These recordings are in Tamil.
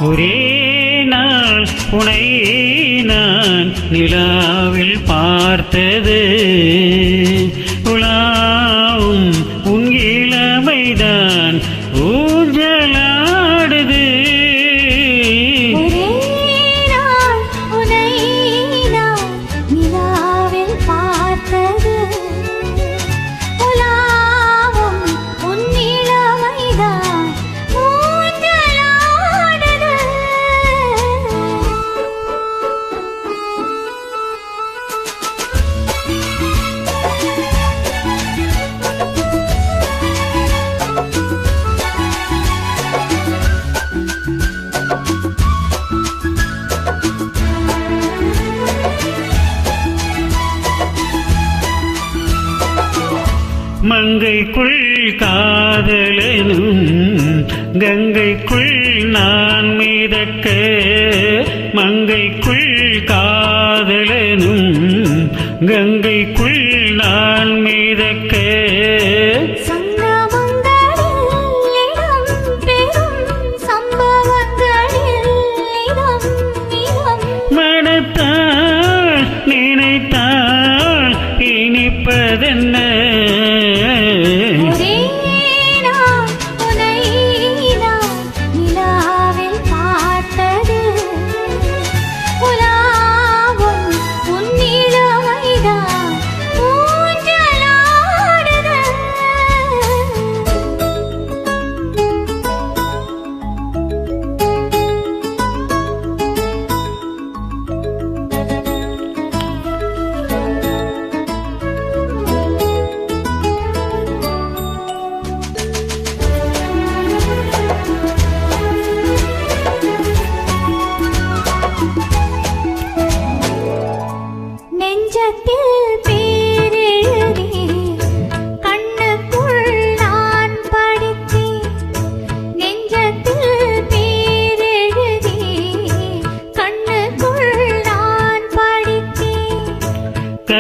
ஒரே நாள் உனை நான் நிலாவில் பார்த்தது உலாவும் உன் இளமைதான் ஊஞ்சலாடுது. மங்கைக்குள் காதலனும் கங்கைக்குள் நான் மிதக்க மங்கைக்குள் காதலனும் கங்கைக்குள் நான் மிதக்க மனத்தால் நினைத்தால் இனிப்பதென்ன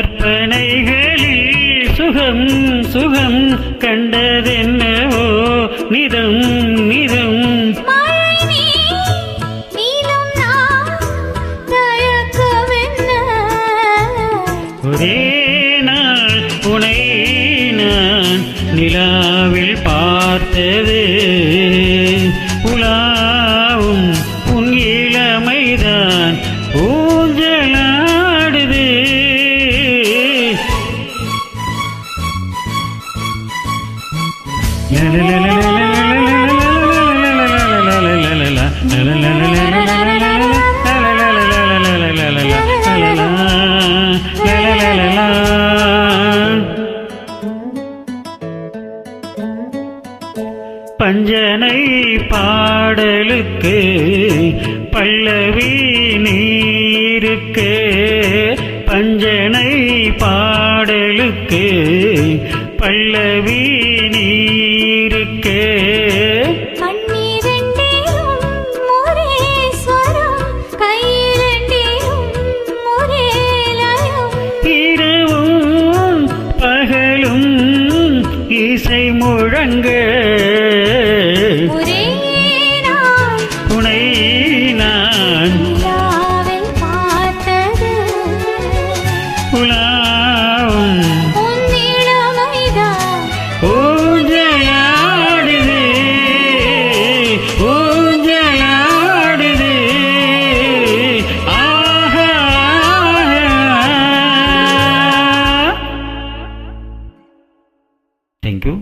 கற்பனைகளில் சுகம் சுகம் கண்டதென்னவோ நிதம் நிதம் ஒரே நாள் உனை நான் நிலாவில் பார்த்தது உலாவும் உன் இளமைதான் ஊஞ்சலாடுது. பஞ்சனை பாடலுக்கு பல்லவி நீருக்கு பஞ்சனை பாடலுக்கு பல்லவி நீருக்கு இரவும் பகலும் இசை முழங்க உனை நான் உலாவும் ஊஞ்சலாடுது ஊஞ்சலாடுது. ஆஹா தேங்க்யூ.